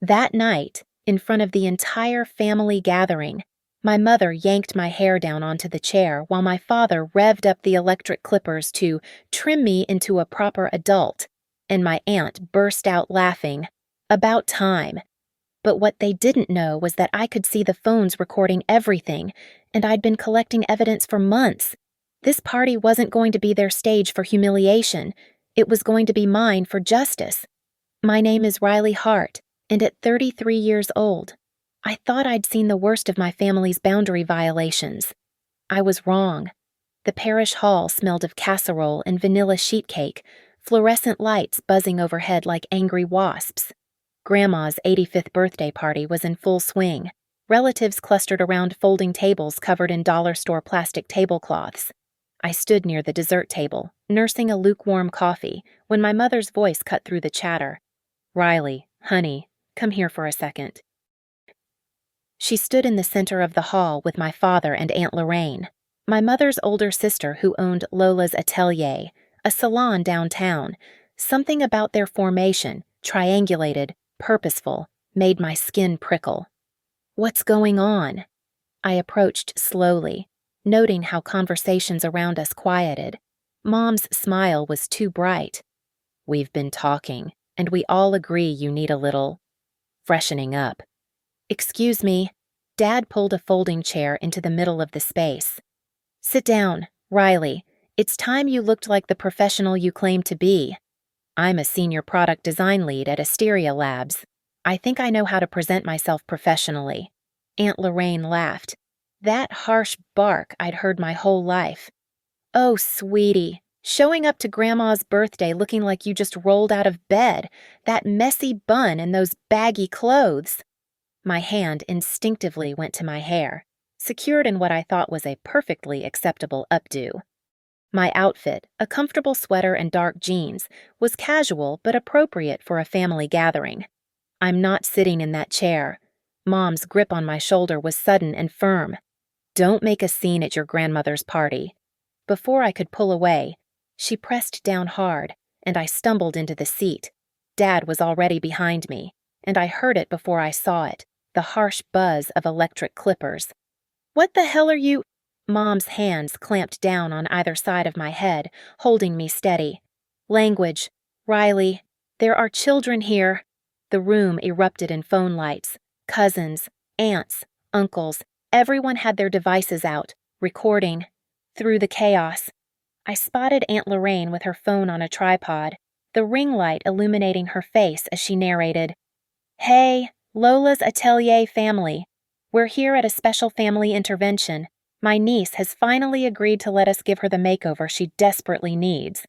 That night, in front of the entire family gathering, my mother yanked my hair down onto the chair while my father revved up the electric clippers to trim me into a proper adult, and my aunt burst out laughing. About time. But what they didn't know was that I could see the phones recording everything, and I'd been collecting evidence for months. This party wasn't going to be their stage for humiliation. It was going to be mine for justice. My name is Riley Hart, and at 33 years old, I thought I'd seen the worst of my family's boundary violations. I was wrong. The parish hall smelled of casserole and vanilla sheet cake, fluorescent lights buzzing overhead like angry wasps. Grandma's 85th birthday party was in full swing. Relatives clustered around folding tables covered in dollar store plastic tablecloths. I stood near the dessert table, nursing a lukewarm coffee, when my mother's voice cut through the chatter. "Riley, honey, come here for a second." She stood in the center of the hall with my father and Aunt Lorraine, my mother's older sister who owned Lola's Atelier, a salon downtown. Something about their formation, triangulated, purposeful, made my skin prickle. "What's going on?" I approached slowly, noting how conversations around us quieted. Mom's smile was too bright. "We've been talking, and we all agree you need a little freshening up." "Excuse me." Dad pulled a folding chair into the middle of the space. "Sit down, Riley. It's time you looked like the professional you claim to be. I'm a senior product design lead at Asteria Labs. I think I know how to present myself professionally." Aunt Lorraine laughed. That harsh bark I'd heard my whole life. "Oh, sweetie, showing up to Grandma's birthday looking like you just rolled out of bed, that messy bun and those baggy clothes." My hand instinctively went to my hair, secured in what I thought was a perfectly acceptable updo. My outfit, a comfortable sweater and dark jeans, was casual but appropriate for a family gathering. "I'm not sitting in that chair." Mom's grip on my shoulder was sudden and firm. "Don't make a scene at your grandmother's party." Before I could pull away, she pressed down hard, and I stumbled into the seat. Dad was already behind me, and I heard it before I saw it, the harsh buzz of electric clippers. "What the hell are you—" Mom's hands clamped down on either side of my head, holding me steady. "Language. Riley, there are children here." The room erupted in phone lights. Cousins, aunts, uncles, everyone had their devices out, recording. Through the chaos, I spotted Aunt Lorraine with her phone on a tripod, the ring light illuminating her face as she narrated. "Hey, Lola's Atelier family. We're here at a special family intervention. My niece has finally agreed to let us give her the makeover she desperately needs."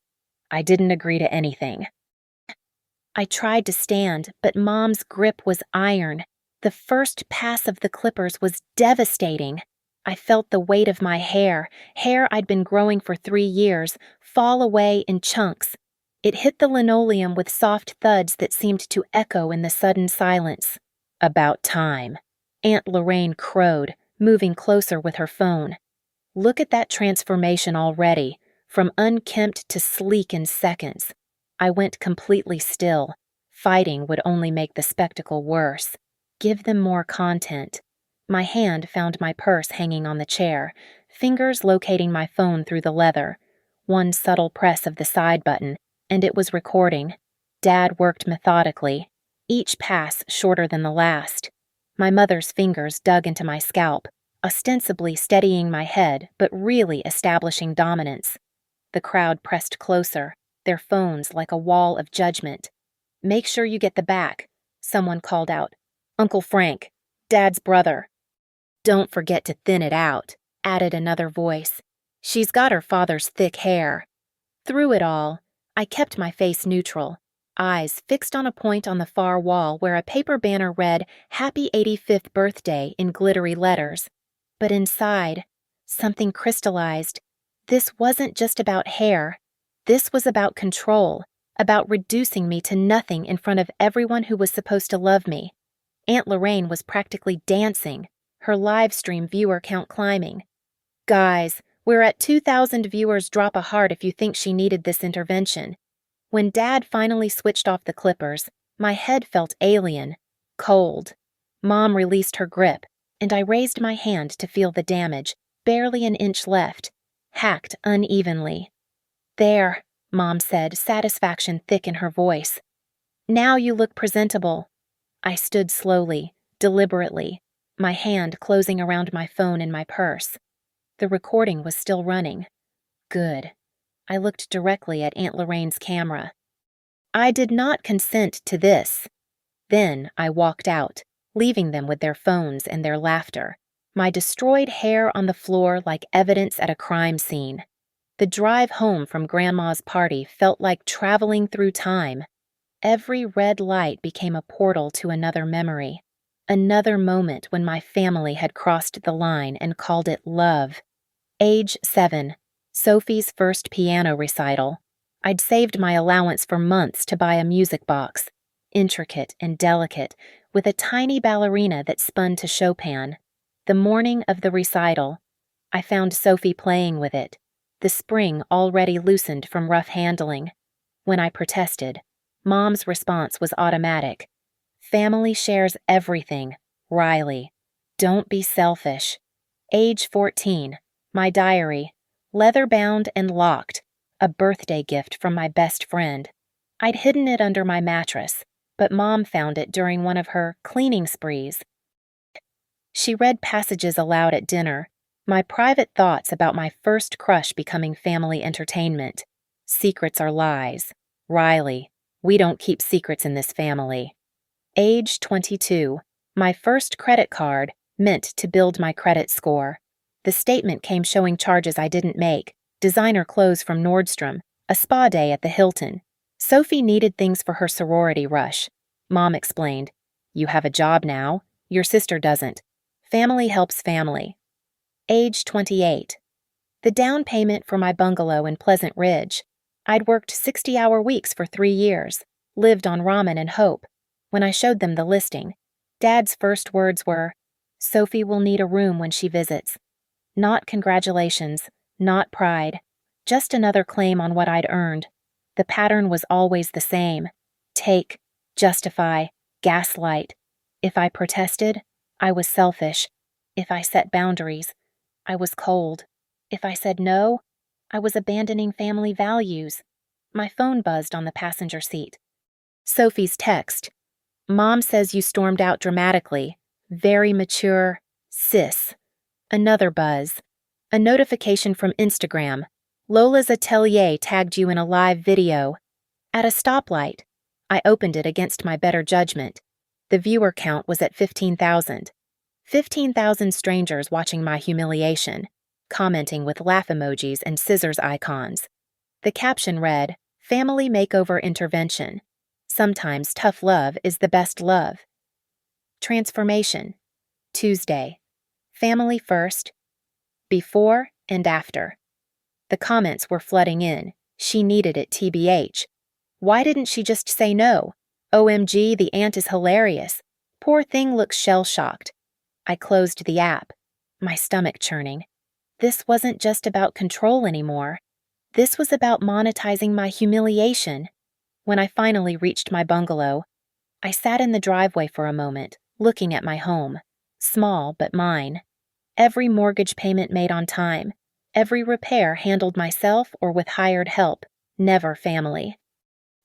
I didn't agree to anything. I tried to stand, but Mom's grip was iron. The first pass of the clippers was devastating. I felt the weight of my hair I'd been growing for 3 years, fall away in chunks. It hit the linoleum with soft thuds that seemed to echo in the sudden silence. "About time," Aunt Lorraine crowed, moving closer with her phone. "Look at that transformation already, from unkempt to sleek in seconds." I went completely still. Fighting would only make the spectacle worse. Give them more content. My hand found my purse hanging on the chair, fingers locating my phone through the leather. One subtle press of the side button, and it was recording. Dad worked methodically, each pass shorter than the last. My mother's fingers dug into my scalp, ostensibly steadying my head, but really establishing dominance. The crowd pressed closer, their phones like a wall of judgment. "Make sure you get the back," someone called out. "Uncle Frank, Dad's brother." "Don't forget to thin it out," added another voice. "She's got her father's thick hair." Through it all, I kept my face neutral, eyes fixed on a point on the far wall where a paper banner read "Happy 85th Birthday" in glittery letters. But inside, something crystallized. This wasn't just about hair. This was about control, about reducing me to nothing in front of everyone who was supposed to love me. Aunt Lorraine was practically dancing, her live stream viewer count climbing. "Guys, we're at 2,000 viewers. Drop a heart if you think she needed this intervention." When Dad finally switched off the clippers, my head felt alien, Cold. Mom released her grip, and I raised my hand to feel the damage, barely an inch left, hacked unevenly. There, Mom said, satisfaction thick in her voice. Now you look presentable. I stood slowly, deliberately, my hand closing around my phone in my purse. The recording was still running. Good. I looked directly at Aunt Lorraine's camera. I did not consent to this. Then I walked out, leaving them with their phones and their laughter, my destroyed hair on the floor like evidence at a crime scene. The drive home from Grandma's party felt like traveling through time. Every red light became a portal to another memory, another moment when my family had crossed the line and called it love. Age 7, Sophie's first piano recital. I'd saved my allowance for months to buy a music box, intricate and delicate, with a tiny ballerina that spun to Chopin. The morning of the recital, I found Sophie playing with it, the spring already loosened from rough handling. When I protested, Mom's response was automatic. Family shares everything, Riley. Don't be selfish. Age 14, my diary, leather-bound and locked, a birthday gift from my best friend. I'd hidden it under my mattress, but Mom found it during one of her cleaning sprees. She read passages aloud at dinner, my private thoughts about my first crush becoming family entertainment. Secrets are lies. Riley, we don't keep secrets in this family. Age 22, my first credit card, meant to build my credit score. The statement came showing charges I didn't make, designer clothes from Nordstrom, a spa day at the Hilton. Sophie needed things for her sorority rush. Mom explained, "You have a job now. Your sister doesn't. Family helps family." Age 28. The down payment for my bungalow in Pleasant Ridge. I'd worked 60-hour weeks for 3 years, lived on ramen and hope. When I showed them the listing, Dad's first words were, "Sophie will need a room when she visits." Not congratulations, not pride, just another claim on what I'd earned. The pattern was always the same. Take, justify, gaslight. If I protested, I was selfish. If I set boundaries, I was cold. If I said no, I was abandoning family values. My phone buzzed on the passenger seat. Sophie's text. Mom says you stormed out dramatically. Very mature. Sis. Another buzz. A notification from Instagram. Lola's Atelier tagged you in a live video. At a stoplight. I opened it against my better judgment. The viewer count was at 15,000. 15,000 strangers watching my humiliation, commenting with laugh emojis and scissors icons. The caption read, "Family Makeover Intervention. Sometimes tough love is the best love." Transformation. Tuesday. Family first. Before and after. The comments were flooding in. She needed it TBH. Why didn't she just say no? OMG, the aunt is hilarious. Poor thing looks shell-shocked. I closed the app, my stomach churning. This wasn't just about control anymore. This was about monetizing my humiliation. When I finally reached my bungalow, I sat in the driveway for a moment, looking at my home. Small, but mine. Every mortgage payment made on time. Every repair handled myself or with hired help. Never family.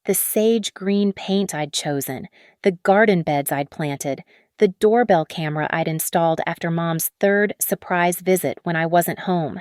The sage green paint I'd chosen, the garden beds I'd planted, the doorbell camera I'd installed after Mom's third surprise visit when I wasn't home.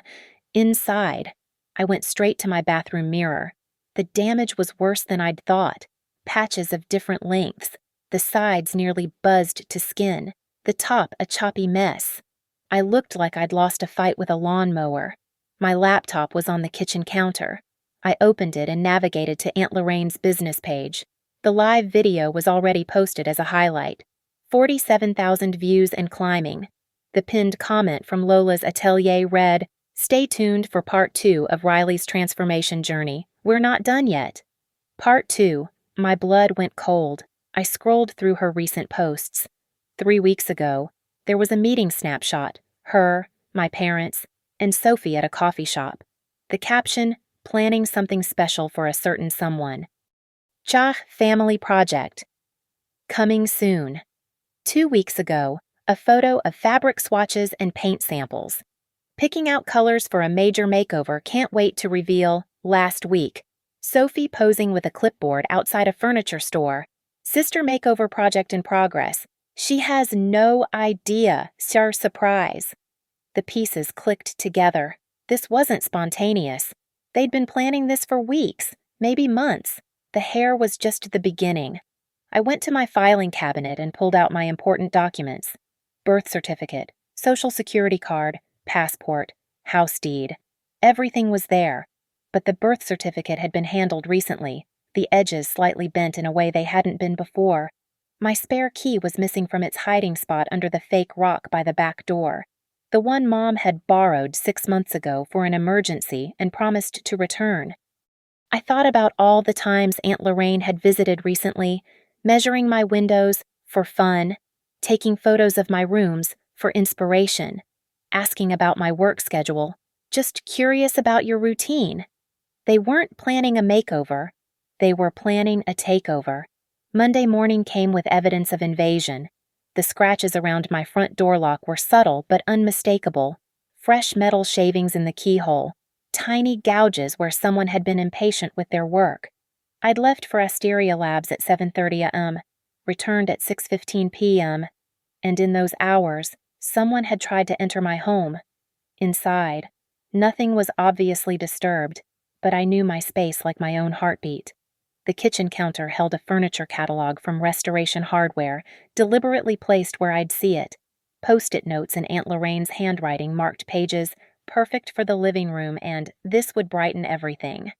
Inside, I went straight to my bathroom mirror. The damage was worse than I'd thought. Patches of different lengths, the sides nearly buzzed to skin, the top a choppy mess. I looked like I'd lost a fight with a lawnmower. My laptop was on the kitchen counter. I opened it and navigated to Aunt Lorraine's business page. The live video was already posted as a highlight. 47,000 views and climbing. The pinned comment from Lola's Atelier read, "Stay tuned for part 2 of Riley's transformation journey. We're not done yet." Part 2. My blood went cold. I scrolled through her recent posts. 3 weeks ago, there was a meeting snapshot. Her, my parents, and Sophie at a coffee shop. The caption, "Planning something special for a certain someone." Cha family project. Coming soon. 2 weeks ago, a photo of fabric swatches and paint samples. Picking out colors for a major makeover can't wait to reveal last week. Sophie posing with a clipboard outside a furniture store. Sister makeover project in progress. She has no idea. Surprise. The pieces clicked together. This wasn't spontaneous. They'd been planning this for weeks, maybe months. The hair was just the beginning. I went to my filing cabinet and pulled out my important documents. Birth certificate, social security card, passport, house deed. Everything was there, but the birth certificate had been handled recently, the edges slightly bent in a way they hadn't been before. My spare key was missing from its hiding spot under the fake rock by the back door, the one Mom had borrowed 6 months ago for an emergency and promised to return. I thought about all the times Aunt Lorraine had visited recently, measuring my windows for fun, taking photos of my rooms for inspiration, asking about my work schedule, just curious about your routine. They weren't planning a makeover. They were planning a takeover. Monday morning came with evidence of invasion. The scratches around my front door lock were subtle but unmistakable. Fresh metal shavings in the keyhole. Tiny gouges where someone had been impatient with their work. I'd left for Asteria Labs at 7:30 a.m., returned at 6:15 p.m., and in those hours, someone had tried to enter my home. Inside, nothing was obviously disturbed, but I knew my space like my own heartbeat. The kitchen counter held a furniture catalog from Restoration Hardware, deliberately placed where I'd see it. Post-it notes in Aunt Lorraine's handwriting marked pages, perfect for the living room, and this would brighten everything.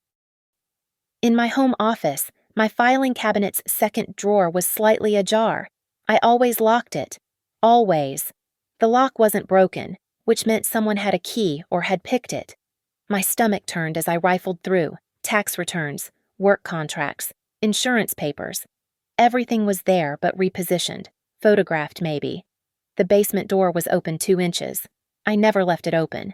In my home office, my filing cabinet's second drawer was slightly ajar. I always locked it. Always. The lock wasn't broken, which meant someone had a key or had picked it. My stomach turned as I rifled through. Tax returns, work contracts, insurance papers. Everything was there but repositioned, photographed maybe. The basement door was open 2 inches. I never left it open.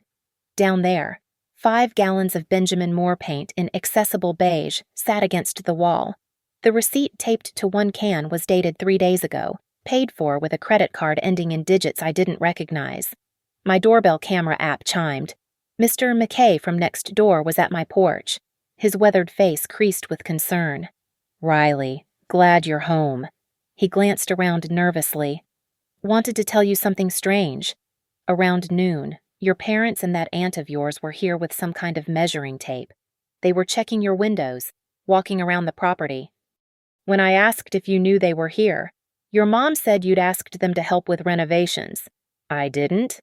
Down there, 5 gallons of Benjamin Moore paint in accessible beige sat against the wall. The receipt taped to one can was dated 3 days ago, paid for with a credit card ending in digits I didn't recognize. My doorbell camera app chimed. Mr. McKay from next door was at my porch, his weathered face creased with concern. Riley, glad you're home. He glanced around nervously. Wanted to tell you something strange. Around noon, your parents and that aunt of yours were here with some kind of measuring tape. They were checking your windows, walking around the property. When I asked if you knew they were here, your mom said you'd asked them to help with renovations. I didn't.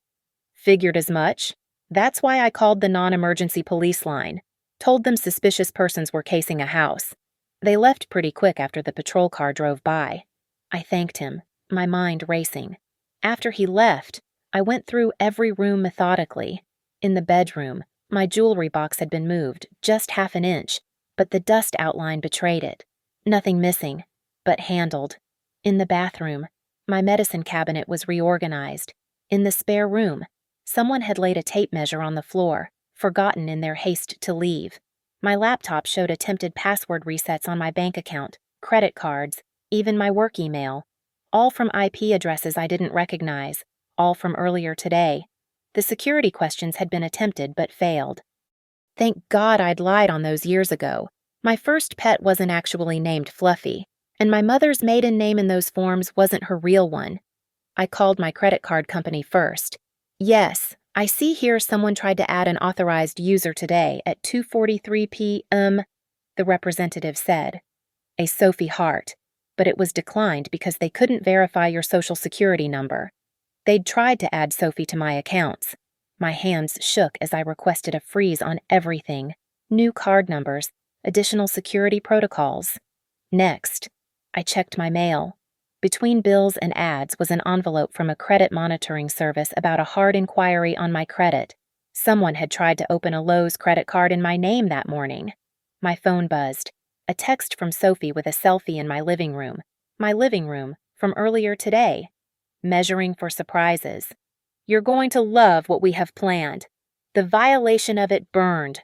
Figured as much. That's why I called the non-emergency police line. Told them suspicious persons were casing a house. They left pretty quick after the patrol car drove by. I thanked him, my mind racing. After he left, I went through every room methodically. In the bedroom, my jewelry box had been moved, just half an inch, but the dust outline betrayed it. Nothing missing, but handled. In the bathroom, my medicine cabinet was reorganized. In the spare room, someone had laid a tape measure on the floor, forgotten in their haste to leave. My laptop showed attempted password resets on my bank account, credit cards, even my work email. All from IP addresses I didn't recognize, all from earlier today. The security questions had been attempted but failed. Thank God I'd lied on those years ago. My first pet wasn't actually named Fluffy, and my mother's maiden name in those forms wasn't her real one. I called my credit card company first. Yes, I see here someone tried to add an authorized user today at 2:43 p.m., the representative said. A Sophie Hart, but it was declined because they couldn't verify your social security number. They'd tried to add Sophie to my accounts. My hands shook as I requested a freeze on everything, new card numbers, additional security protocols. Next, I checked my mail. Between bills and ads was an envelope from a credit monitoring service about a hard inquiry on my credit. Someone had tried to open a Lowe's credit card in my name that morning. My phone buzzed. A text from Sophie with a selfie in my living room. My living room, from earlier today. Measuring for surprises. You're going to love what we have planned. The violation of it burned.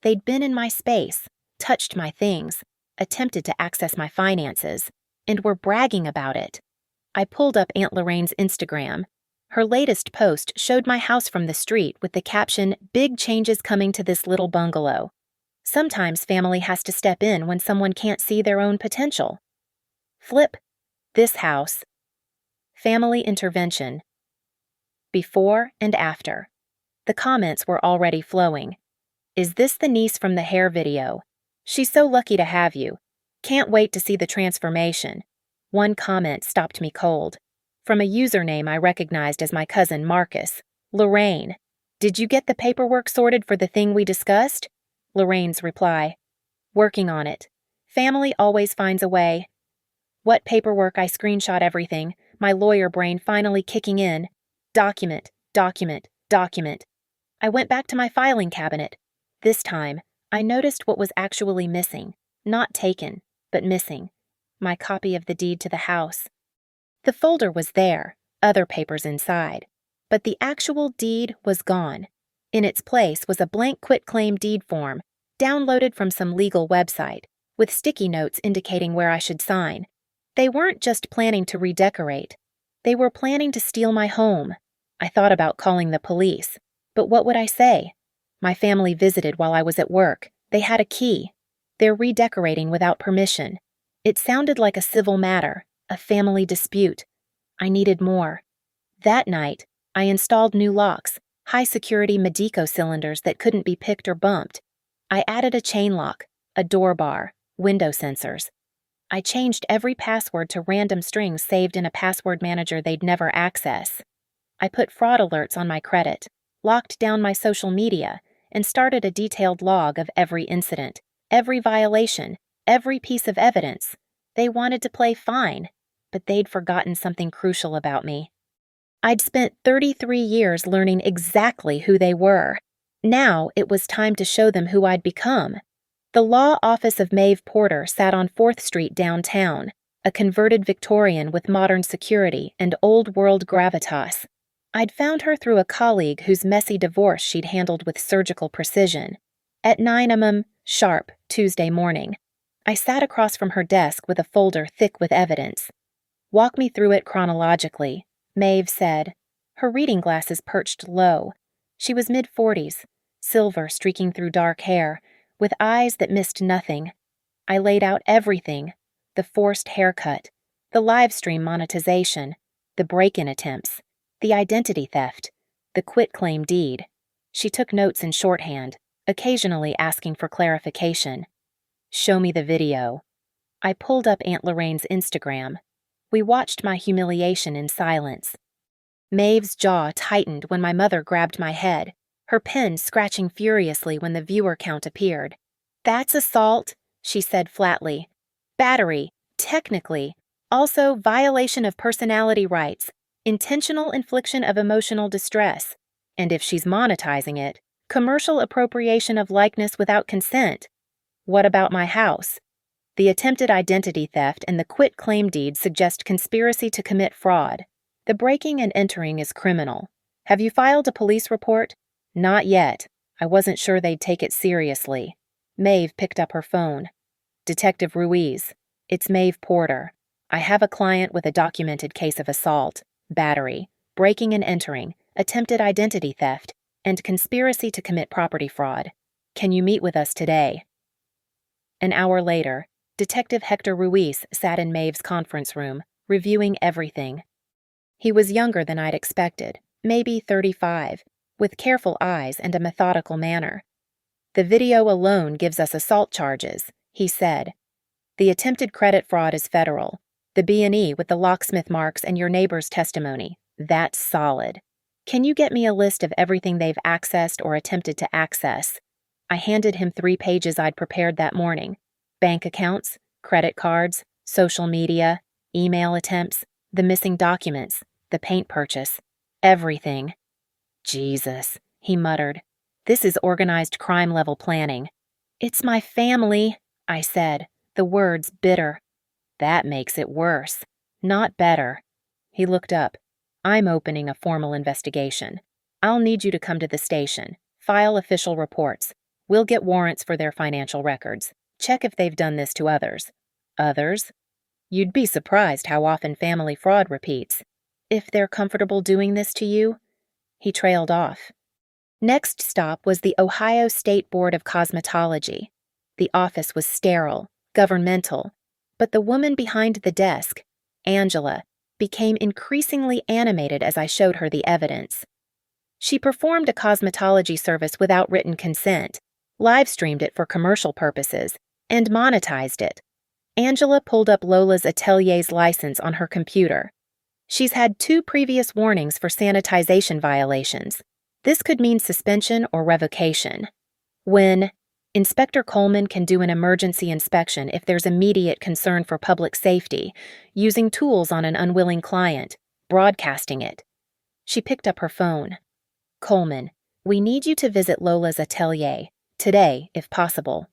They'd been in my space, touched my things, attempted to access my finances, and were bragging about it. I pulled up Aunt Lorraine's Instagram. Her latest post showed my house from the street with the caption, "Big changes coming to this little bungalow." Sometimes family has to step in when someone can't see their own potential. Flip. This house. Family intervention. Before and after. The comments were already flowing. Is this the niece from the hair video? She's so lucky to have you. Can't wait to see the transformation. One comment stopped me cold. From a username I recognized as my cousin Marcus. Lorraine. Did you get the paperwork sorted for the thing we discussed? Lorraine's reply. Working on it. Family always finds a way. What paperwork? I screenshot everything, my lawyer brain finally kicking in. Document, document, document. I went back to my filing cabinet. This time, I noticed what was actually missing. Not taken, but missing. My copy of the deed to the house. The folder was there, other papers inside, but the actual deed was gone. In its place was a blank quitclaim deed form, downloaded from some legal website, with sticky notes indicating where I should sign. They weren't just planning to redecorate. They were planning to steal my home. I thought about calling the police, but what would I say? My family visited while I was at work. They had a key. They're redecorating without permission. It sounded like a civil matter, a family dispute. I needed more. That night, I installed new locks, high-security Medico cylinders that couldn't be picked or bumped. I added a chain lock, a door bar, window sensors. I changed every password to random strings saved in a password manager they'd never access. I put fraud alerts on my credit, locked down my social media, and started a detailed log of every incident, every violation, every piece of evidence. They wanted to play fine, but they'd forgotten something crucial about me. I'd spent 33 years learning exactly who they were. Now it was time to show them who I'd become. The law office of Maeve Porter sat on 4th Street downtown, a converted Victorian with modern security and old-world gravitas. I'd found her through a colleague whose messy divorce she'd handled with surgical precision. At 9 a.m. sharp Tuesday morning, I sat across from her desk with a folder thick with evidence. Walk me through it chronologically, Maeve said. Her reading glasses perched low. She was mid-40s, silver streaking through dark hair, with eyes that missed nothing. I laid out everything: the forced haircut, the livestream monetization, the break-in attempts, the identity theft, the quitclaim deed. She took notes in shorthand, occasionally asking for clarification. Show me the video. I pulled up Aunt Lorraine's Instagram. We watched my humiliation in silence. Maeve's jaw tightened when my mother grabbed my head, her pen scratching furiously when the viewer count appeared. That's assault, she said flatly. Battery, technically. Also violation of personality rights, intentional infliction of emotional distress. And if she's monetizing it, commercial appropriation of likeness without consent. What about my house? The attempted identity theft and the quitclaim deed suggest conspiracy to commit fraud. The breaking and entering is criminal. Have you filed a police report? Not yet. I wasn't sure they'd take it seriously. Maeve picked up her phone. Detective Ruiz. It's Maeve Porter. I have a client with a documented case of assault, battery, breaking and entering, attempted identity theft, and conspiracy to commit property fraud. Can you meet with us today? An hour later, Detective Hector Ruiz sat in Maeve's conference room, reviewing everything. He was younger than I'd expected, maybe 35, with careful eyes and a methodical manner. The video alone gives us assault charges, he said. The attempted credit fraud is federal. The B&E with the locksmith marks and your neighbor's testimony. That's solid. Can you get me a list of everything they've accessed or attempted to access? I handed him 3 pages I'd prepared that morning. Bank accounts, credit cards, social media, email attempts, the missing documents, the paint purchase, everything. Jesus, he muttered. This is organized crime-level planning. It's my family, I said, the words bitter. That makes it worse, not better. He looked up. I'm opening a formal investigation. I'll need you to come to the station, file official reports. We'll get warrants for their financial records. Check if they've done this to others. Others? You'd be surprised how often family fraud repeats. If they're comfortable doing this to you, he trailed off. Next stop was the Ohio State Board of Cosmetology. The office was sterile, governmental, but the woman behind the desk, Angela, became increasingly animated as I showed her the evidence. She performed a cosmetology service without written consent, live-streamed it for commercial purposes, and monetized it. Angela pulled up Lola's Atelier's license on her computer. She's had 2 previous warnings for sanitization violations. This could mean suspension or revocation. When Inspector Coleman can do an emergency inspection if there's immediate concern for public safety, using tools on an unwilling client, broadcasting it. She picked up her phone. Coleman, we need you to visit Lola's atelier, today, if possible.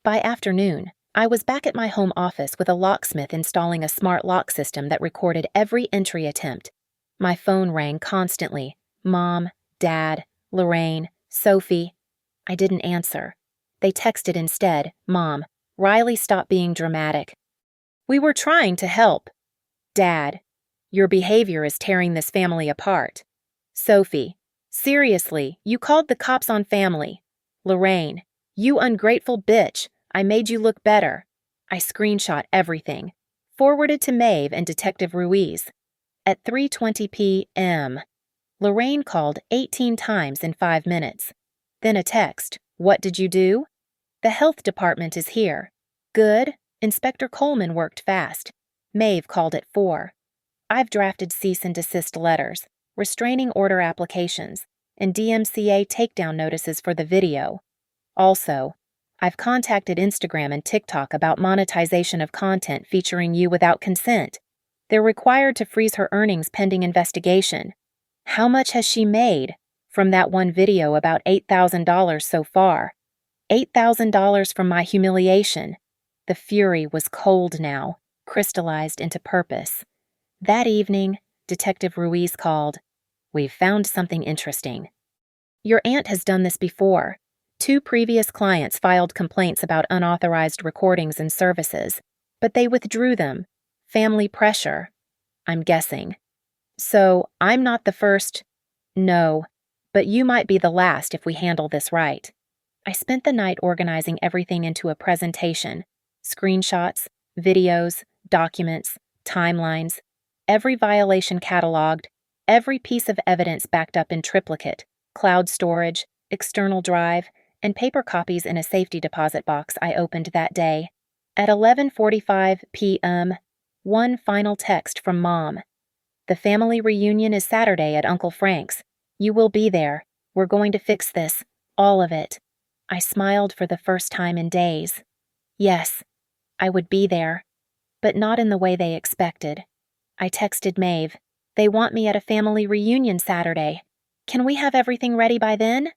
By afternoon, I was back at my home office with a locksmith installing a smart lock system that recorded every entry attempt. My phone rang constantly. Mom, Dad, Lorraine, Sophie. I didn't answer. They texted instead, Mom, Riley, stop being dramatic. We were trying to help. Dad, your behavior is tearing this family apart. Sophie, seriously, you called the cops on family. Lorraine, you ungrateful bitch. I made you look better. I screenshot everything. Forwarded to Maeve and Detective Ruiz. At 3:20 p.m., Lorraine called 18 times in 5 minutes. Then a text. What did you do? The health department is here. Good. Inspector Coleman worked fast. Maeve called at 4. I've drafted cease and desist letters, restraining order applications, and DMCA takedown notices for the video. Also, I've contacted Instagram and TikTok about monetization of content featuring you without consent. They're required to freeze her earnings pending investigation. How much has she made? From that one video, about $8,000 so far. $8,000 from my humiliation. The fury was cold now, crystallized into purpose. That evening, Detective Ruiz called. We've found something interesting. Your aunt has done this before. 2 previous clients filed complaints about unauthorized recordings and services, but they withdrew them. Family pressure, I'm guessing. So, I'm not the first. No, but you might be the last if we handle this right. I spent the night organizing everything into a presentation. Screenshots, videos, documents, timelines, every violation cataloged, every piece of evidence backed up in triplicate, cloud storage, external drive, and paper copies in a safety deposit box I opened that day. At 11:45 p.m., one final text from Mom. The family reunion is Saturday at Uncle Frank's. You will be there. We're going to fix this. All of it. I smiled for the first time in days. Yes, I would be there. But not in the way they expected. I texted Maeve. They want me at a family reunion Saturday. Can we have everything ready by then?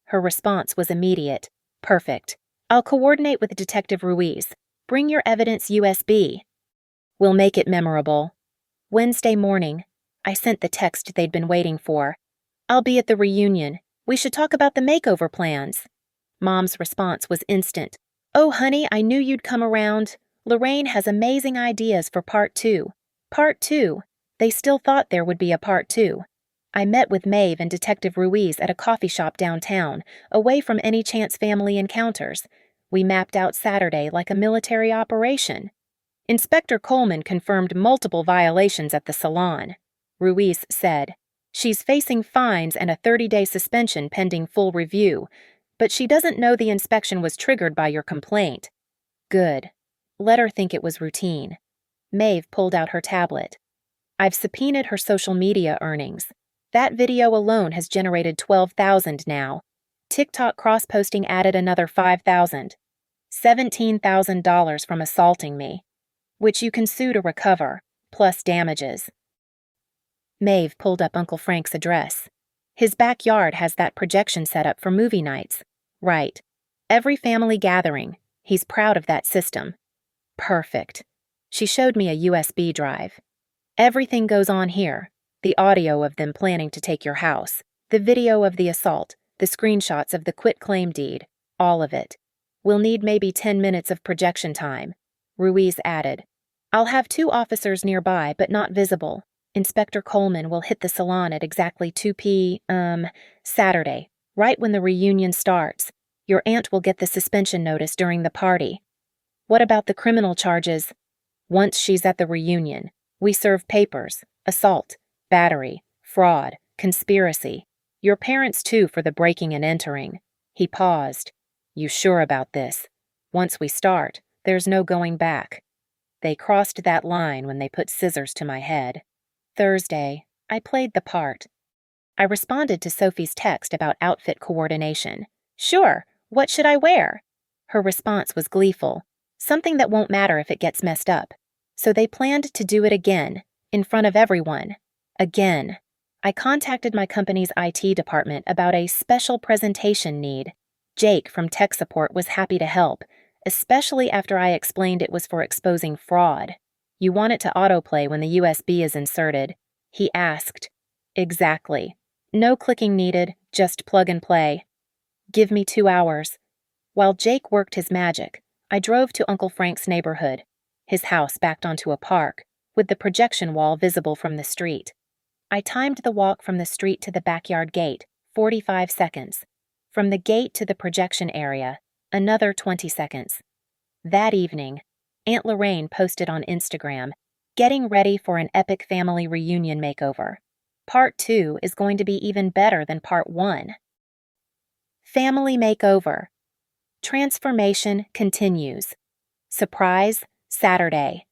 Her response was immediate. Perfect. I'll coordinate with Detective Ruiz. Bring your evidence USB. We'll make it memorable. Wednesday morning, I sent the text they'd been waiting for. I'll be at the reunion. We should talk about the makeover plans. Mom's response was instant. Oh, honey, I knew you'd come around. Lorraine has amazing ideas for part 2. Part 2. They still thought there would be a part 2. I met with Maeve and Detective Ruiz at a coffee shop downtown, away from any chance family encounters. We mapped out Saturday like a military operation. Inspector Coleman confirmed multiple violations at the salon. Ruiz said, she's facing fines and a 30-day suspension pending full review, but she doesn't know the inspection was triggered by your complaint. Good. Let her think it was routine. Maeve pulled out her tablet. I've subpoenaed her social media earnings. That video alone has generated $12,000 now. TikTok cross-posting added another $5,000. $17,000 from assaulting me, which you can sue to recover, plus damages. Maeve pulled up Uncle Frank's address. His backyard has that projection set up for movie nights. Right. Every family gathering. He's proud of that system. Perfect. She showed me a USB drive. Everything goes on here. The audio of them planning to take your house, the video of the assault, the screenshots of the quitclaim deed, all of it. We'll need maybe 10 minutes of projection time. Ruiz added. I'll have 2 officers nearby, but not visible. Inspector Coleman will hit the salon at exactly 2 p. Saturday, right when the reunion starts. Your aunt will get the suspension notice during the party. What about the criminal charges? Once she's at the reunion, we serve papers: assault, battery, fraud, conspiracy. Your parents, too, for the breaking and entering. He paused. You sure about this? Once we start, there's no going back. They crossed that line when they put scissors to my head. Thursday, I played the part. I responded to Sophie's text about outfit coordination. Sure, what should I wear? Her response was gleeful. Something that won't matter if it gets messed up. So they planned to do it again, in front of everyone. Again. I contacted my company's IT department about a special presentation need. Jake from tech support was happy to help, especially after I explained it was for exposing fraud. You want it to autoplay when the USB is inserted? He asked. Exactly. No clicking needed, just plug and play. Give me 2 hours. While Jake worked his magic, I drove to Uncle Frank's neighborhood. His house backed onto a park, with the projection wall visible from the street. I timed the walk from the street to the backyard gate, 45 seconds. From the gate to the projection area, another 20 seconds. That evening, Aunt Lorraine posted on Instagram, getting ready for an epic family reunion makeover. Part 2 is going to be even better than Part 1. Family makeover. Transformation continues. Surprise, Saturday.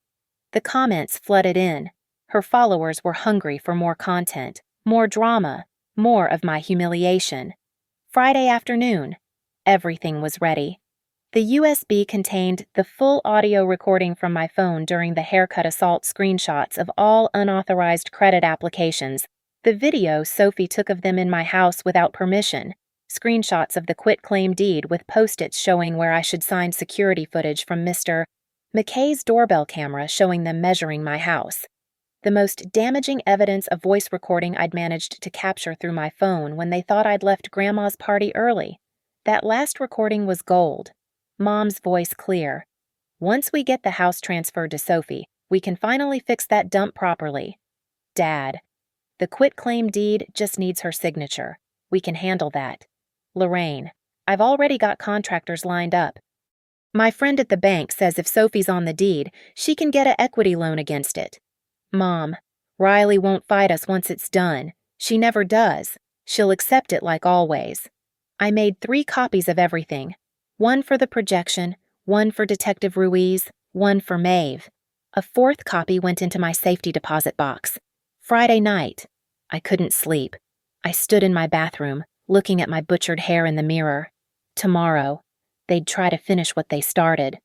The comments flooded in. Her followers were hungry for more content, more drama, more of my humiliation. Friday afternoon. Everything was ready. The USB contained the full audio recording from my phone during the haircut assault screenshots of all unauthorized credit applications, the video Sophie took of them in my house without permission, screenshots of the quitclaim deed with post-its showing where I should sign, security footage from Mr. McKay's doorbell camera showing them measuring my house. The most damaging evidence of voice recording I'd managed to capture through my phone when they thought I'd left Grandma's party early. That last recording was gold. Mom's voice clear. Once we get the house transferred to Sophie, we can finally fix that dump properly. Dad. The quitclaim deed just needs her signature. We can handle that. Lorraine. I've already got contractors lined up. My friend at the bank says if Sophie's on the deed, she can get an equity loan against it. Mom. Riley won't fight us once it's done. She never does. She'll accept it like always. I made 3 copies of everything. 1 for the projection, 1 for Detective Ruiz, 1 for Maeve. A 4th copy went into my safety deposit box. Friday night. I couldn't sleep. I stood in my bathroom, looking at my butchered hair in the mirror. Tomorrow, they'd try to finish what they started.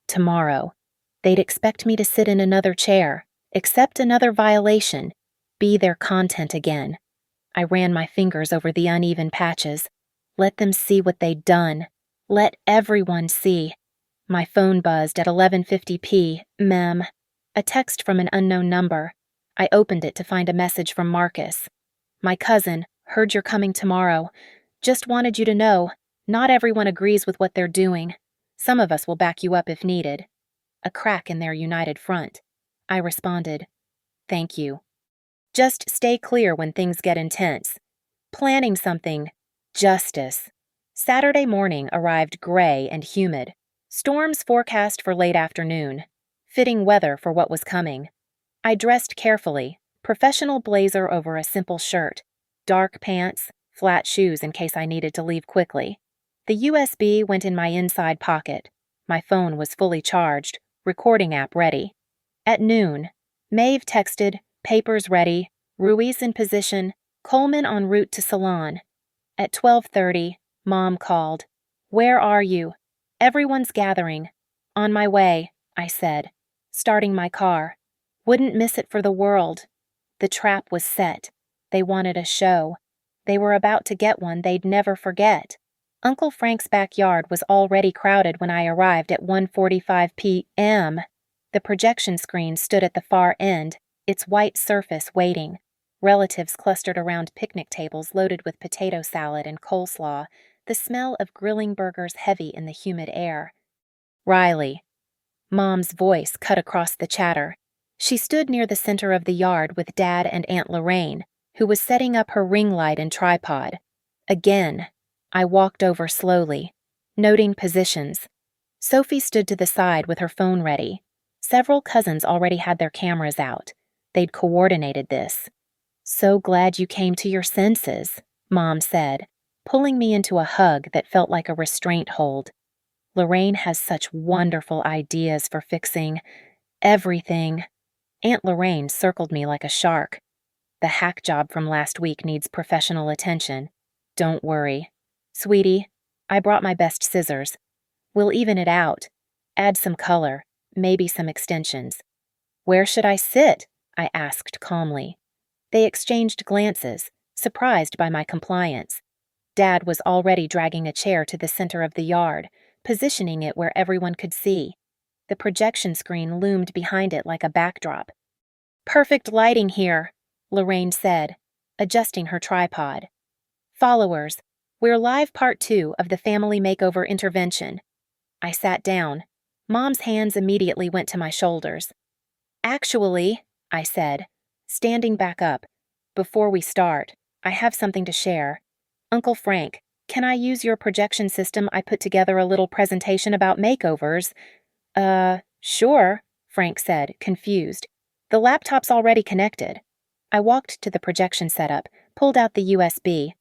Tomorrow, they'd expect me to sit in another chair, accept another violation, be their content again. I ran my fingers over the uneven patches. Let them see what they'd done. Let everyone see. My phone buzzed at 11:50 p.m. A text from an unknown number. I opened it to find a message from Marcus. My cousin, heard you're coming tomorrow. Just wanted you to know, not everyone agrees with what they're doing. Some of us will back you up if needed. A crack in their united front. I responded, thank you. Just stay clear when things get intense. Planning something. Justice. Saturday morning arrived gray and humid. Storms forecast for late afternoon. Fitting weather for what was coming. I dressed carefully, professional blazer over a simple shirt, dark pants, flat shoes in case I needed to leave quickly. The USB went in my inside pocket. My phone was fully charged, recording app ready. At noon, Maeve texted, papers ready, Ruiz in position, Coleman en route to salon. At 12:30, Mom called. Where are you? Everyone's gathering. On my way, I said, starting my car. Wouldn't miss it for the world. The trap was set. They wanted a show. They were about to get one they'd never forget. Uncle Frank's backyard was already crowded when I arrived at 1:45 p.m. The projection screen stood at the far end, its white surface waiting. Relatives clustered around picnic tables loaded with potato salad and coleslaw, the smell of grilling burgers heavy in the humid air. Riley. Mom's voice cut across the chatter. She stood near the center of the yard with Dad and Aunt Lorraine, who was setting up her ring light and tripod. Again, I walked over slowly, noting positions. Sophie stood to the side with her phone ready. Several cousins already had their cameras out. They'd coordinated this. "So glad you came to your senses," Mom said, pulling me into a hug that felt like a restraint hold. Lorraine has such wonderful ideas for fixing everything. Aunt Lorraine circled me like a shark. "The hack job from last week needs professional attention. Don't worry. Sweetie, I brought my best scissors. We'll even it out. Add some color, maybe some extensions." "Where should I sit?" I asked calmly. They exchanged glances, surprised by my compliance. Dad was already dragging a chair to the center of the yard, positioning it where everyone could see. The projection screen loomed behind it like a backdrop. "Perfect lighting here," Lorraine said, adjusting her tripod. "Followers, we're live part 2 of the family makeover intervention." I sat down. Mom's hands immediately went to my shoulders. "Actually," I said, standing back up, "before we start, I have something to share. Uncle Frank, can I use your projection system? I put together a little presentation about makeovers." Sure," Frank said, confused. "The laptop's already connected." I walked to the projection setup, pulled out the USB.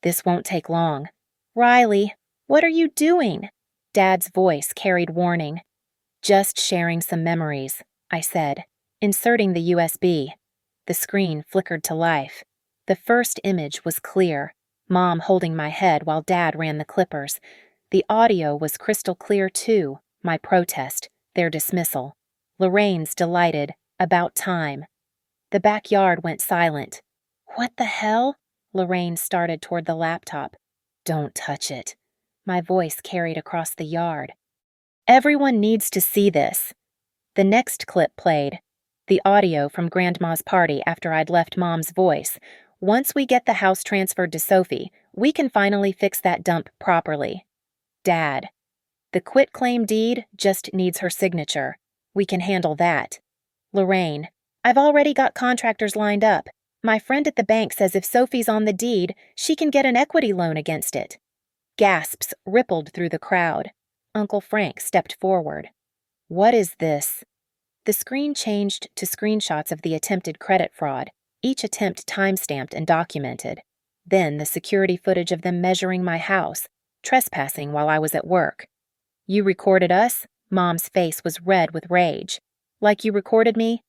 "This won't take long." "Riley, what are you doing?" Dad's voice carried warning. "Just sharing some memories," I said, inserting the USB. The screen flickered to life. The first image was clear, Mom holding my head while Dad ran the clippers. The audio was crystal clear too, my protest, their dismissal. Lorraine's delighted, about time. The backyard went silent. "What the hell?" Lorraine started toward the laptop. "Don't touch it." My voice carried across the yard. "Everyone needs to see this." The next clip played. The audio from Grandma's party after I'd left Mom's voice. "Once we get the house transferred to Sophie, we can finally fix that dump properly." Dad: "The quitclaim deed just needs her signature. We can handle that." Lorraine: "I've already got contractors lined up. My friend at the bank says if Sophie's on the deed, she can get an equity loan against it." Gasps rippled through the crowd. Uncle Frank stepped forward. "What is this?" The screen changed to screenshots of the attempted credit fraud, each attempt time-stamped and documented. Then the security footage of them measuring my house, trespassing while I was at work. "You recorded us?" Mom's face was red with rage. "Like you recorded me?"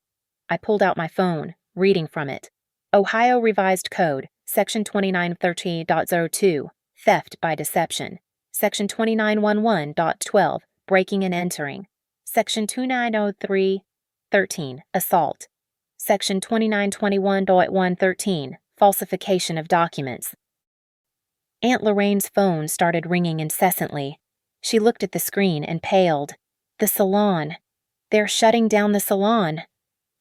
I pulled out my phone, reading from it. "Ohio Revised Code, Section 2913.02, Theft by Deception. Section 2911.12, Breaking and Entering. Section 2903.13, Assault. Section 2921.113, Falsification of Documents." Aunt Lorraine's phone started ringing incessantly. She looked at the screen and paled. "The salon. They're shutting down the salon."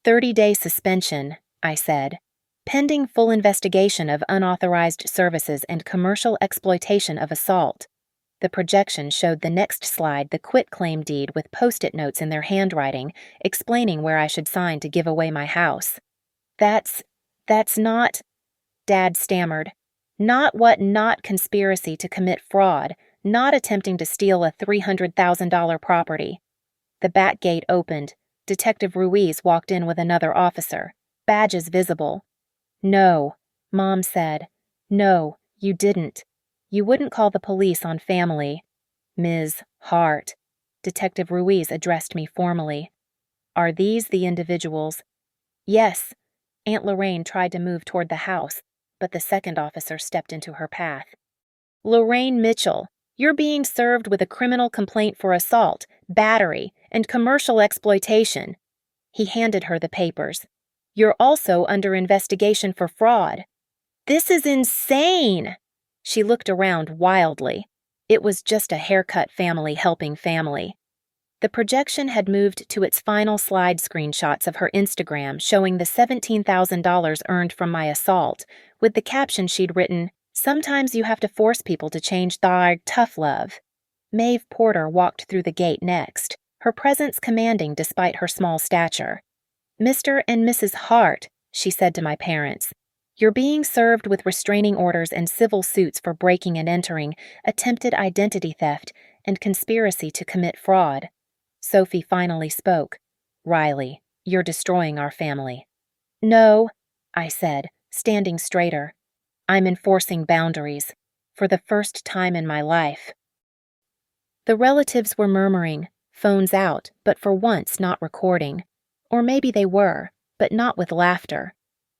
30-day suspension, I said. "Pending full investigation of unauthorized services and commercial exploitation of assault." The projection showed the next slide the quitclaim deed with post-it notes in their handwriting, explaining where I should sign to give away my house. That's not," Dad stammered. "Not what not conspiracy to commit fraud, not attempting to steal a $300,000 property." The back gate opened. Detective Ruiz walked in with another officer, badges visible. "No," Mom said. "No, you didn't. You wouldn't call the police on family." "Ms. Hart." Detective Ruiz addressed me formally. "Are these the individuals?" "Yes." Aunt Lorraine tried to move toward the house, but the second officer stepped into her path. "Lorraine Mitchell, you're being served with a criminal complaint for assault, battery, and commercial exploitation." He handed her the papers. "You're also under investigation for fraud." "This is insane!" She looked around wildly. It was just a haircut family helping family. The projection had moved to its final slide screenshots of her Instagram showing the $17,000 earned from my assault, with the caption she'd written, "Sometimes you have to force people to change their tough love." Maeve Porter walked through the gate next, her presence commanding despite her small stature. "Mr. and Mrs. Hart," she said to my parents, "you're being served with restraining orders and civil suits for breaking and entering, attempted identity theft, and conspiracy to commit fraud." Sophie finally spoke. "Riley, you're destroying our family." "No," I said, standing straighter. "I'm enforcing boundaries. For the first time in my life." The relatives were murmuring, phones out, but for once not recording. Or maybe they were, but not with laughter.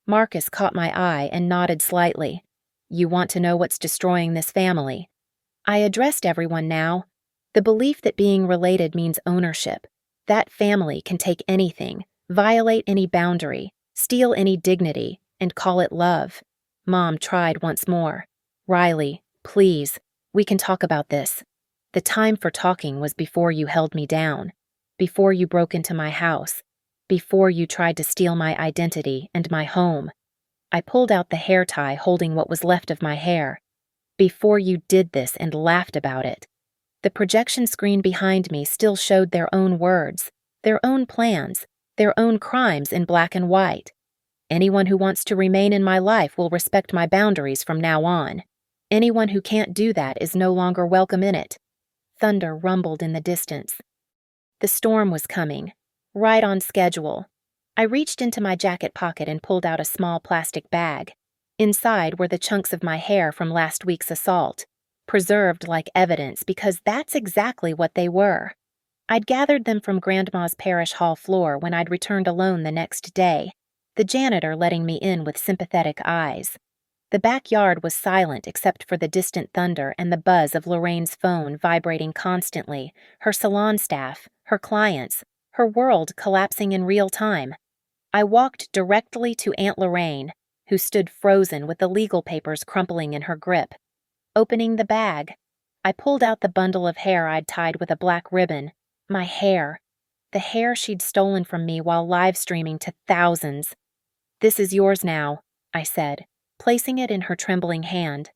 Marcus caught my eye and nodded slightly. "You want to know what's destroying this family?" I addressed everyone now. The belief that being related means ownership. That family can take anything, violate any boundary, steal any dignity, and call it love. Mom tried once more. "Riley, please, we can talk about this. The time for talking was before you held me down, before you broke into my house, before you tried to steal my identity and my home." I pulled out the hair tie holding what was left of my hair. "Before you did this and laughed about it." The projection screen behind me still showed their own words, their own plans, their own crimes in black and white. "Anyone who wants to remain in my life will respect my boundaries from now on. Anyone who can't do that is no longer welcome in it." Thunder rumbled in the distance. The storm was coming, right on schedule. I reached into my jacket pocket and pulled out a small plastic bag. Inside were the chunks of my hair from last week's assault, preserved like evidence because that's exactly what they were. I'd gathered them from Grandma's parish hall floor when I'd returned alone the next day, the janitor letting me in with sympathetic eyes. The backyard was silent except for the distant thunder and the buzz of Lorraine's phone vibrating constantly, her salon staff, her clients, her world collapsing in real time. I walked directly to Aunt Lorraine, who stood frozen with the legal papers crumpling in her grip. Opening the bag, I pulled out the bundle of hair I'd tied with a black ribbon. My hair. The hair she'd stolen from me while live streaming to thousands. "This is yours now," I said, placing it in her trembling hand.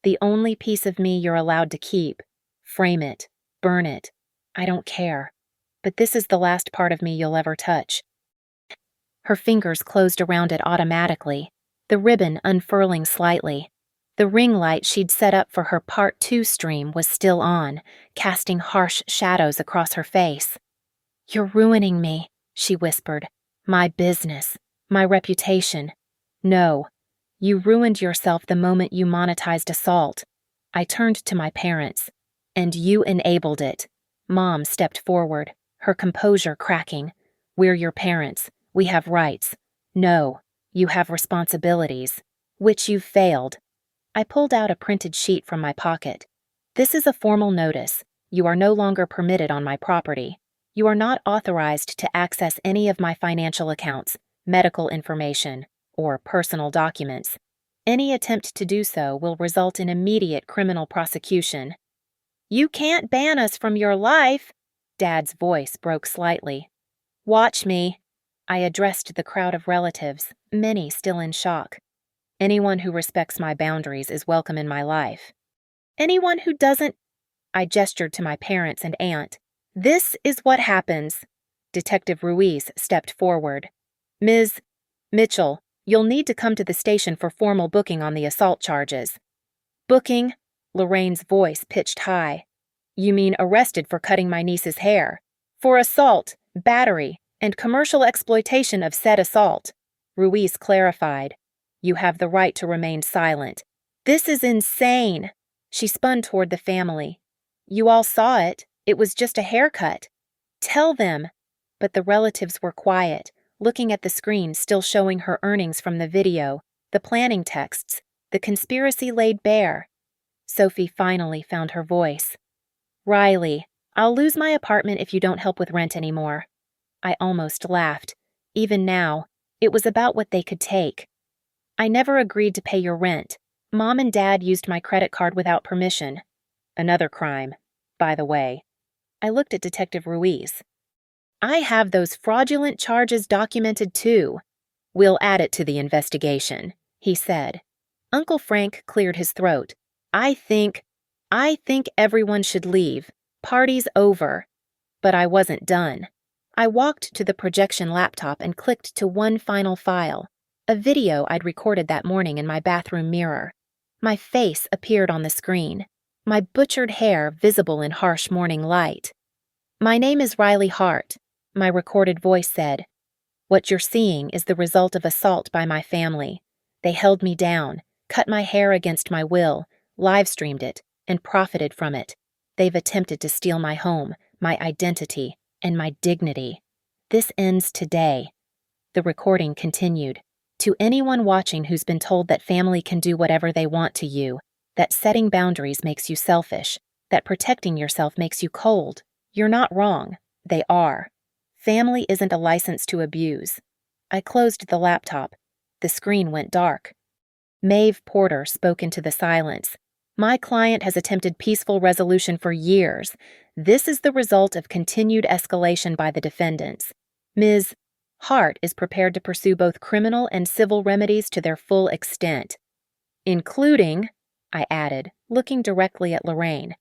"The only piece of me you're allowed to keep. Frame it. Burn it. I don't care. But this is the last part of me you'll ever touch." Her fingers closed around it automatically, the ribbon unfurling slightly. The ring light she'd set up for her Part 2 stream was still on, casting harsh shadows across her face. "You're ruining me," she whispered. "My business. My reputation. No. You ruined yourself the moment you monetized assault." I turned to my parents. "And you enabled it." Mom stepped forward, her composure cracking. "We're your parents. We have rights. No, you have responsibilities, which you've failed." I pulled out a printed sheet from my pocket. "This is a formal notice. You are no longer permitted on my property. You are not authorized to access any of my financial accounts, medical information, or personal documents. Any attempt to do so will result in immediate criminal prosecution." "You can't ban us from your life," Dad's voice broke slightly. "Watch me." I addressed the crowd of relatives, many still in shock. "Anyone who respects my boundaries is welcome in my life." "Anyone who doesn't—" I gestured to my parents and aunt. "This is what happens." Detective Ruiz stepped forward. "Ms. Mitchell, you'll need to come to the station for formal booking on the assault charges." "Booking?" Lorraine's voice pitched high. "You mean arrested for cutting my niece's hair? For assault, battery, and commercial exploitation of said assault," Ruiz clarified. "You have the right to remain silent." "This is insane." She spun toward the family. "You all saw it. It was just a haircut. Tell them." But the relatives were quiet, looking at the screen still showing her earnings from the video, the planning texts, the conspiracy laid bare. Sophie finally found her voice. "Riley, I'll lose my apartment if you don't help with rent anymore." I almost laughed. Even now, it was about what they could take. "I never agreed to pay your rent. Mom and Dad used my credit card without permission." Another crime, by the way. I looked at Detective Ruiz. "I have those fraudulent charges documented too." "We'll add it to the investigation," he said. Uncle Frank cleared his throat. I think everyone should leave. Party's over." But I wasn't done. I walked to the projection laptop and clicked to one final file, a video I'd recorded that morning in my bathroom mirror. My face appeared on the screen, my butchered hair visible in harsh morning light. "My name is Riley Hart," my recorded voice said. "What you're seeing is the result of assault by my family. They held me down, cut my hair against my will, live-streamed it, and profited from it. They've attempted to steal my home, my identity, and my dignity. This ends today." The recording continued. "To anyone watching who's been told that family can do whatever they want to you, that setting boundaries makes you selfish, that protecting yourself makes you cold, you're not wrong. They are. Family isn't a license to abuse." I closed the laptop. The screen went dark. Maeve Porter spoke into the silence. "My client has attempted peaceful resolution for years. This is the result of continued escalation by the defendants. Ms. Hart is prepared to pursue both criminal and civil remedies to their full extent. Including," I added, looking directly at Lorraine,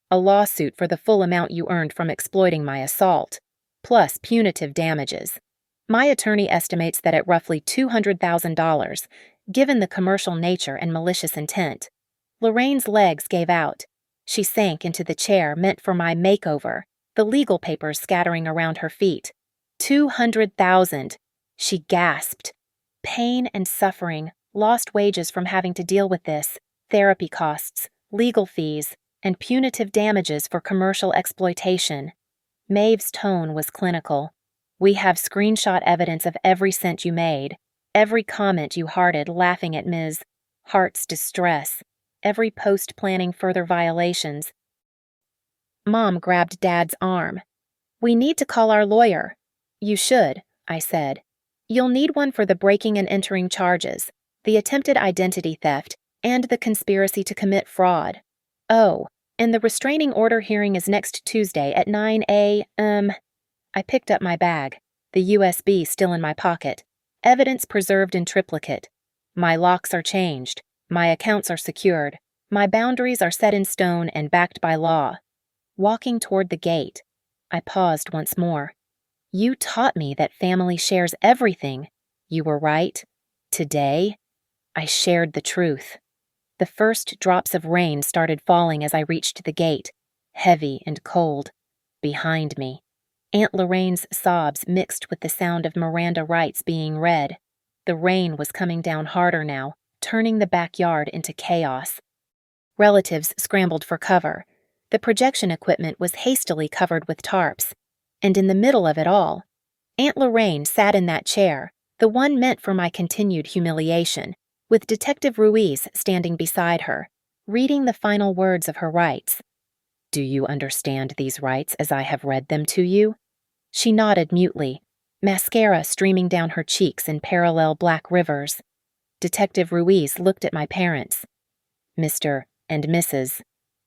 "a lawsuit for the full amount you earned from exploiting my assault, plus punitive damages. My attorney estimates that at roughly $200,000, given the commercial nature and malicious intent." Lorraine's legs gave out. She sank into the chair meant for my makeover, the legal papers scattering around her feet. $200,000, she gasped. Pain and suffering, lost wages from having to deal with this, therapy costs, legal fees, and punitive damages for commercial exploitation. Maeve's tone was clinical. "We have screenshot evidence of every cent you made, every comment you hearted laughing at Ms. Hart's distress, every post planning further violations." Mom grabbed Dad's arm. "We need to call our lawyer." "You should," I said. "You'll need one for the breaking and entering charges, the attempted identity theft, and the conspiracy to commit fraud. Oh, and the restraining order hearing is next Tuesday at 9 a.m. I picked up my bag, the USB still in my pocket, evidence preserved in triplicate. My locks are changed, my accounts are secured, my boundaries are set in stone and backed by law. Walking toward the gate, I paused once more. "You taught me that family shares everything. You were right. Today, I shared the truth." The first drops of rain started falling as I reached the gate, heavy and cold, behind me. Aunt Lorraine's sobs mixed with the sound of Miranda rights being read. The rain was coming down harder now, turning the backyard into chaos. Relatives scrambled for cover. The projection equipment was hastily covered with tarps. And in the middle of it all, Aunt Lorraine sat in that chair, the one meant for my continued humiliation, with Detective Ruiz standing beside her, reading the final words of her rights. "Do you understand these rights as I have read them to you?" She nodded mutely, mascara streaming down her cheeks in parallel black rivers. Detective Ruiz looked at my parents. "Mr. and Mrs.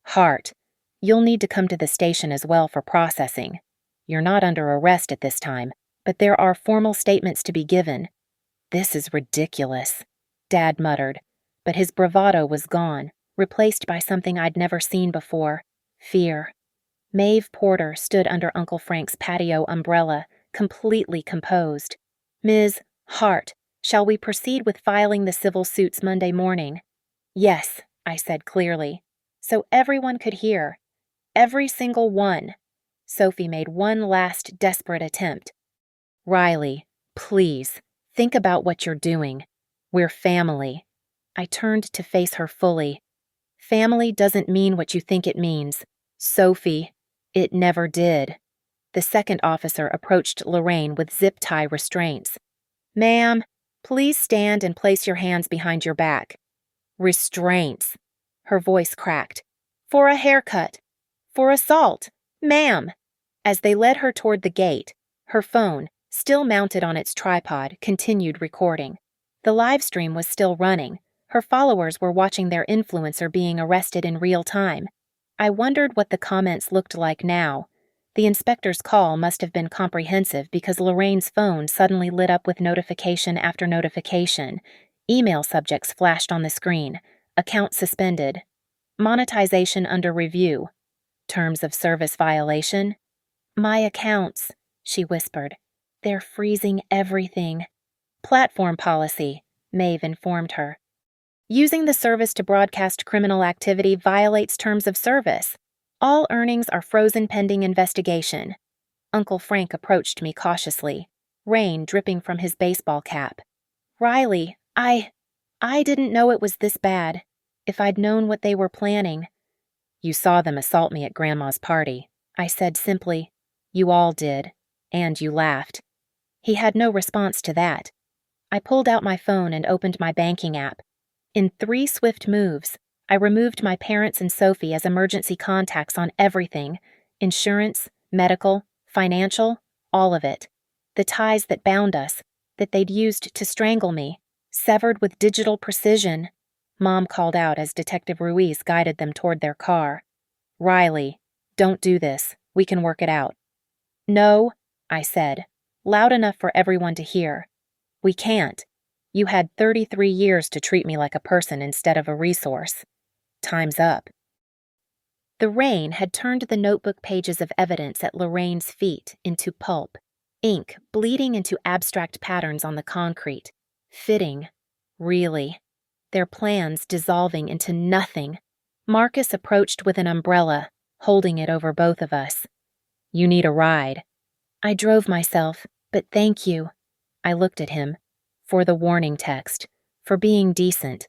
Hart, you'll need to come to the station as well for processing. You're not under arrest at this time, but there are formal statements to be given." "This is ridiculous," Dad muttered, but his bravado was gone, replaced by something I'd never seen before: fear. Maeve Porter stood under Uncle Frank's patio umbrella, completely composed. "Ms. Hart, shall we proceed with filing the civil suits Monday morning?" "Yes," I said clearly, so everyone could hear. Every single one. Sophie made one last desperate attempt. "Riley, please, think about what you're doing. We're family." I turned to face her fully. "Family doesn't mean what you think it means. Sophie, it never did." The second officer approached Lorraine with zip-tie restraints. "Ma'am, please stand and place your hands behind your back." "Restraints." Her voice cracked. "For a haircut. For assault. Ma'am." As they led her toward the gate, her phone, still mounted on its tripod, continued recording. The live stream was still running. Her followers were watching their influencer being arrested in real time. I wondered what the comments looked like now. The inspector's call must have been comprehensive because Lorraine's phone suddenly lit up with notification after notification. Email subjects flashed on the screen. Account suspended. Monetization under review. Terms of service violation. My accounts, she whispered. They're freezing everything. Platform policy, Maeve informed her. Using the service to broadcast criminal activity violates terms of service. All earnings are frozen pending investigation. Uncle Frank approached me cautiously, rain dripping from his baseball cap. Riley, I didn't know it was this bad. If I'd known what they were planning. You saw them assault me at Grandma's party, I said simply. You all did. And you laughed. He had no response to that. I pulled out my phone and opened my banking app. In 3 swift moves, I removed my parents and Sophie as emergency contacts on everything: insurance, medical, financial, all of it. The ties that bound us, that they'd used to strangle me, severed with digital precision. Mom called out as Detective Ruiz guided them toward their car. Riley, don't do this. We can work it out. No, I said, loud enough for everyone to hear. We can't. You had 33 years to treat me like a person instead of a resource. Time's up. The rain had turned the notebook pages of evidence at Lorraine's feet into pulp, ink bleeding into abstract patterns on the concrete. Fitting. Really. Their plans dissolving into nothing. Marcus approached with an umbrella, holding it over both of us. You need a ride. I drove myself, but thank you. I looked at him. For the warning text. For being decent.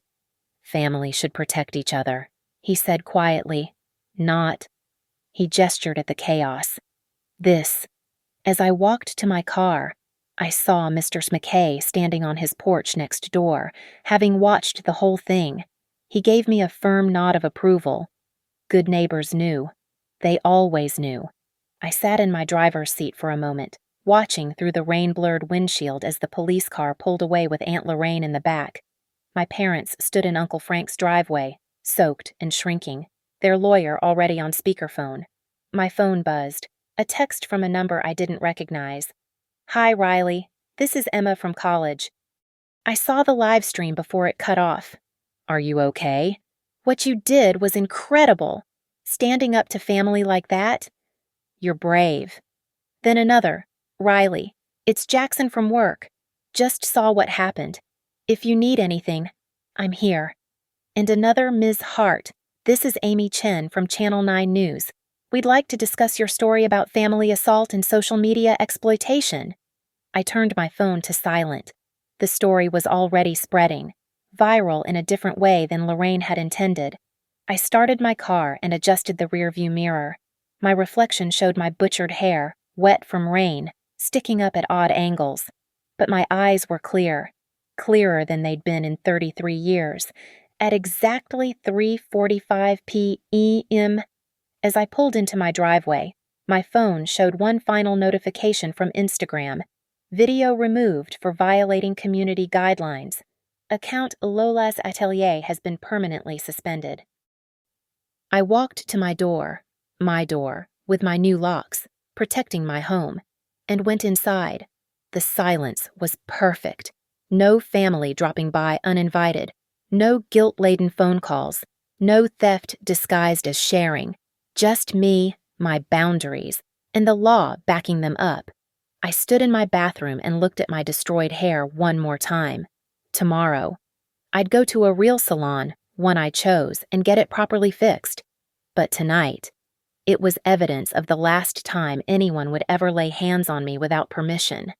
Family should protect each other, he said quietly. Not. He gestured at the chaos. This. As I walked to my car, I saw Mr. McKay standing on his porch next door, having watched the whole thing. He gave me a firm nod of approval. Good neighbors knew. They always knew. I sat in my driver's seat for a moment, watching through the rain-blurred windshield as the police car pulled away with Aunt Lorraine in the back. My parents stood in Uncle Frank's driveway, soaked and shrinking, their lawyer already on speakerphone. My phone buzzed, a text from a number I didn't recognize. Hi, Riley. This is Emma from college. I saw the live stream before it cut off. Are you okay? What you did was incredible. Standing up to family like that? You're brave. Then another. Riley, it's Jackson from work. Just saw what happened. If you need anything, I'm here. And another Ms. Hart. This is Amy Chen from Channel 9 News. We'd like to discuss your story about family assault and social media exploitation. I turned my phone to silent. The story was already spreading, viral in a different way than Lorraine had intended. I started my car and adjusted the rearview mirror. My reflection showed my butchered hair, wet from rain, sticking up at odd angles. But my eyes were clear, clearer than they'd been in 33 years. At exactly 3:45 p.m., as I pulled into my driveway, my phone showed one final notification from Instagram. Video removed for violating community guidelines. Account Lola's Atelier has been permanently suspended. I walked to my door, with my new locks, protecting my home, and went inside. The silence was perfect. No family dropping by uninvited. No guilt-laden phone calls. No theft disguised as sharing. Just me, my boundaries, and the law backing them up. I stood in my bathroom and looked at my destroyed hair one more time. Tomorrow, I'd go to a real salon, one I chose, and get it properly fixed. But tonight, it was evidence of the last time anyone would ever lay hands on me without permission.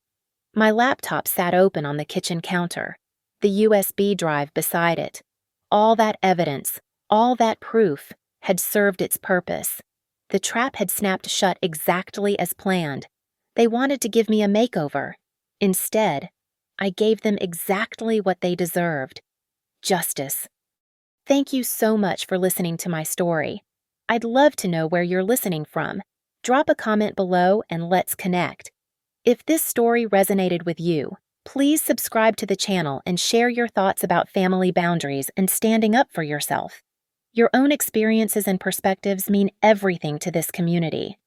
My laptop sat open on the kitchen counter, the USB drive beside it. All that evidence, all that proof, had served its purpose. The trap had snapped shut exactly as planned. They wanted to give me a makeover. Instead, I gave them exactly what they deserved. Justice. Thank you so much for listening to my story. I'd love to know where you're listening from. Drop a comment below and let's connect. If this story resonated with you, please subscribe to the channel and share your thoughts about family boundaries and standing up for yourself. Your own experiences and perspectives mean everything to this community.